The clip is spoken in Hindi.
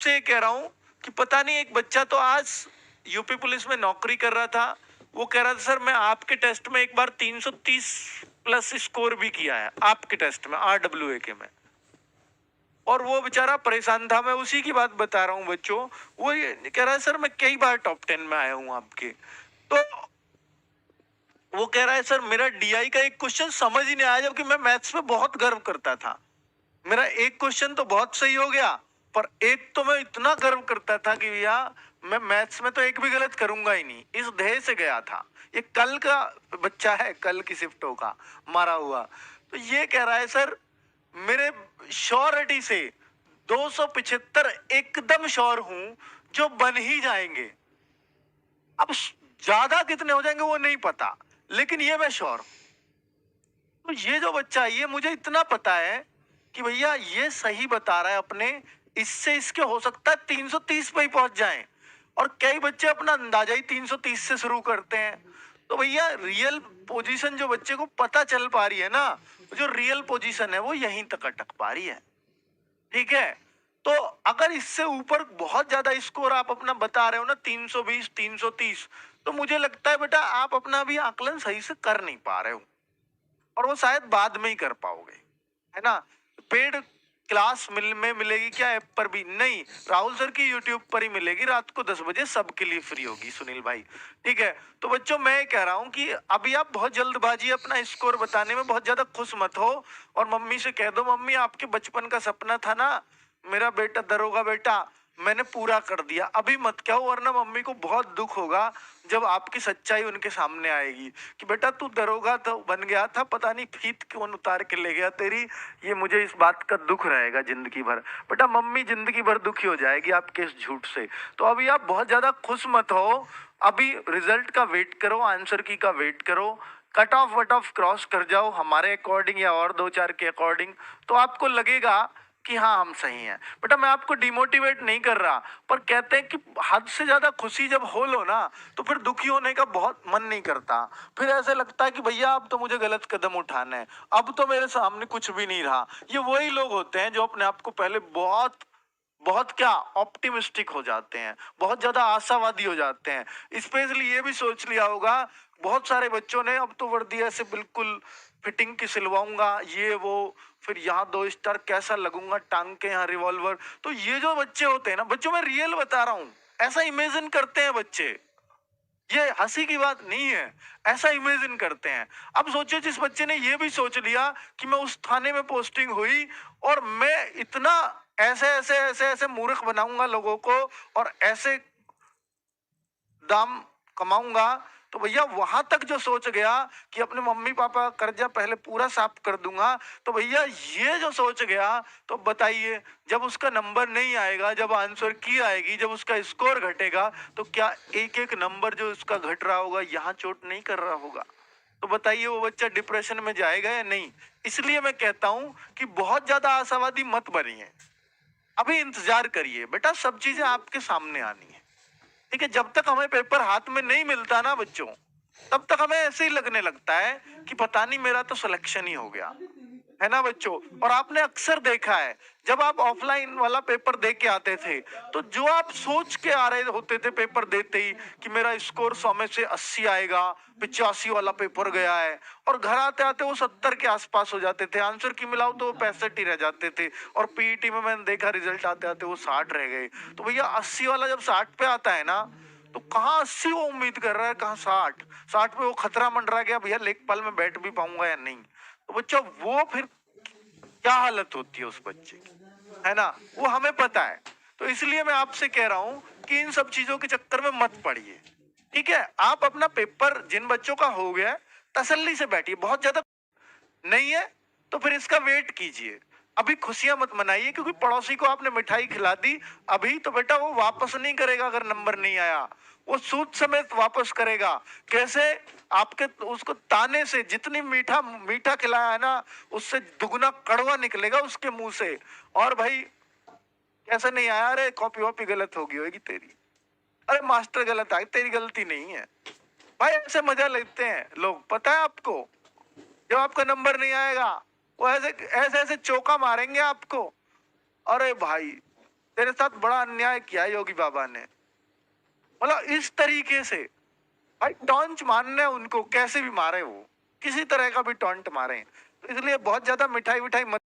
से ये कह रहा हूँ कि पता नहीं, एक बच्चा तो आज यूपी पुलिस में नौकरी कर रहा था, वो कह रहा था सर मैं आपके टेस्ट में एक बार 330 प्लस स्कोर भी किया है, आपके टेस्ट में RWA के में। और वो बेचारा परेशान था, मैं उसी की बात बता रहा हूँ बच्चों। वो ये कह रहा है सर मैं कई बार टॉप 10 में आया हूँ आपके। तो वो कह रहा है सर मेरा DI का एक क्वेश्चन समझ ही नहीं आया, जबकि मैं मैथ्स में बहुत गर्व करता था। मेरा एक क्वेश्चन तो बहुत सही हो गया, पर एक तो मैं इतना गर्व करता था कि भैया मैं मैथ्स में तो एक भी गलत करूंगा ही नहीं, इस ध्येय से गया था। ये कल का बच्चा है, कल की शिफ्टों का मारा हुआ। तो ये कह रहा है सर मेरे श्योरिटी से 275 एकदम श्योर हूं जो बन ही जाएंगे। अब ज्यादा कितने हो जाएंगे वो नहीं पता, लेकिन ये मैं श्योर हूं। तो ये जो बच्चा है, ये मुझे इतना पता है कि भैया ये सही बता रहा है अपने, इससे इसके हो सकता है 330 पे ही पहुंच जाएं। और कई बच्चे अपना अंदाजा ही 330 से शुरू करते हैं। तो भैया रियल पोजीशन जो बच्चे को पता चल पा रही है ना, जो रियल पोजीशन है वो यहीं तक अटक पा रही है। ठीक है। तो अगर इससे ऊपर बहुत ज्यादा स्कोर आप अपना बता रहे हो ना, 320 330, तो मुझे लगता है बेटा आप अपना भी आकलन सही से कर नहीं पा रहे हो, और वो शायद बाद में ही कर पाओगे, है ना। पेड क्लास में मिलेगी क्या ऐप पर भी नहीं, राहुल सर की यूट्यूब पर ही मिलेगी, रात को 10 बजे सबके लिए फ्री होगी सुनील भाई। ठीक है। तो बच्चों मैं कह रहा हूं कि अभी आप बहुत जल्दबाजी अपना स्कोर बताने में बहुत ज्यादा खुश मत हो, और मम्मी से कह दो मम्मी आपके बचपन का सपना था ना मेरा बेटा दरोगा बेटा, मैंने पूरा कर दिया। अभी मत कहो, वरना मम्मी को बहुत दुख होगा जब आपकी सच्चाई उनके सामने आएगी कि बेटा तू दरोगा तो बन गया था, पता नहीं फीत कौन उतार के ले गया तेरी। ये मुझे इस बात का दुख रहेगा जिंदगी भर। बेटा मम्मी जिंदगी भर दुखी हो जाएगी आपके इस झूठ से। तो अभी आप बहुत ज्यादा खुश मत हो, अभी रिजल्ट का वेट करो, आंसर की का वेट करो, cut off what of cross कर जाओ हमारे अकॉर्डिंग या और दो चार के अकॉर्डिंग, तो आपको लगेगा कि हाँ हम सही हैं। बेटा मैं आपको डिमोटिवेट नहीं कर रहा, पर कहते हैं कि हद से ज्यादा खुशी जब हो लो ना, तो फिर दुखी होने का बहुत मन नहीं करता। फिर ऐसे लगता है कि भैया अब तो मुझे गलत कदम उठाना है, अब तो मेरे सामने कुछ भी नहीं रहा। ये वही लोग होते हैं जो अपने आप को पहले बहुत बहुत क्या ऑप्टिमिस्टिक हो जाते हैं, बहुत ज्यादा आशावादी हो जाते हैं। स्पेशली ये भी सोच लिया होगा बहुत सारे बच्चों ने, अब तो वर्दी ऐसे बिल्कुल फिटिंग की सिलवाऊंगा ये वो, फिर यहाँ 2 स्टार कैसा लगूंगा, टांग के यहाँ रिवॉल्वर। तो ये जो बच्चे होते हैं ना बच्चों, मैं रियल बता रहा हूँ, ऐसा इमेजिन करते हैं बच्चे, ये हंसी की बात नहीं है, ऐसा इमेजिन करते हैं। अब सोचिए जिस बच्चे ने ये भी सोच लिया कि मैं उस थाने में पोस्टिंग हुई और मैं इतना ऐसे ऐसे ऐसे ऐसे मूर्ख बनाऊंगा लोगों को और ऐसे दाम कमाऊंगा, तो भैया वहां तक जो सोच गया कि अपने मम्मी पापा का कर्जा पहले पूरा साफ कर दूंगा, तो भैया ये जो सोच गया, तो बताइए जब उसका नंबर नहीं आएगा, जब आंसर की आएगी, जब उसका स्कोर घटेगा, तो क्या एक एक नंबर जो उसका घट रहा होगा यहाँ चोट नहीं कर रहा होगा? तो बताइए वो बच्चा डिप्रेशन में जाएगा या नहीं? इसलिए मैं कहता हूं कि बहुत ज्यादा आशावादी मत बनिए, अभी इंतजार करिए बेटा, सब चीजें आपके सामने आनी है। ठीक है। जब तक हमें पेपर हाथ में नहीं मिलता ना बच्चों, तब तक हमें ऐसे ही लगने लगता है कि पता नहीं मेरा तो सिलेक्शन ही हो गया, है ना बच्चों। और आपने अक्सर देखा है जब आप ऑफलाइन वाला पेपर दे के आते थे, तो जो आप सोच के आ रहे होते थे पेपर देते ही कि मेरा स्कोर 100 में से 80 आएगा, 85 वाला पेपर गया है, और घर आते आते वो 70 के आसपास हो जाते थे, आंसर की मिलाओ तो वो 65 ही रह जाते थे, और पीईटी में मैंने देखा रिजल्ट आते आते वो 60 रह गए। तो भैया 80 वाला जब 60 पे आता है ना, तो कहाँ 80 वो उम्मीद कर रहा है, कहाँ 60। 60 पे वो खतरा मंडरा गया भैया लेखपाल में बैठ भी पाऊंगा या नहीं। तो बच्चा वो फिर क्या हालत होती है उस बच्चे की, है ना, वो हमें पता है। तो इसलिए मैं आपसे कह रहा हूं कि इन सब चीजों के चक्कर में मत पड़िए। ठीक है। आप अपना पेपर जिन बच्चों का हो गया है, तसल्ली से बैठिए, बहुत ज्यादा नहीं है तो फिर इसका वेट कीजिए। अभी खुशियां मत मनाइए, क्योंकि पड़ोसी को आपने मिठाई खिला दी अभी, तो बेटा वो वापस नहीं करेगा अगर नंबर नहीं आया, वो सूद समेत वापस करेगा। कैसे? आपके उसको ताने से, जितनी मीठा मीठा खिलाया है ना, उससे दुगना कड़वा निकलेगा उसके मुंह से। और भाई कैसे नहीं आया, अरे कॉपी वॉपी गलत होगी होगी तेरी, अरे मास्टर गलत आई, तेरी गलती नहीं है। भाई ऐसे मजा लेते हैं लोग, पता है आपको, जब आपका नंबर नहीं आएगा वो ऐसे ऐसे ऐसे चौका मारेंगे आपको। अरे भाई तेरे साथ बड़ा अन्याय किया है योगी बाबा ने। मतलब इस तरीके से भाई टॉन्च मारने उनको, कैसे भी मारे, वो किसी तरह का भी टॉन्ट मारे। तो इसलिए बहुत ज्यादा मिठाई विठाई मत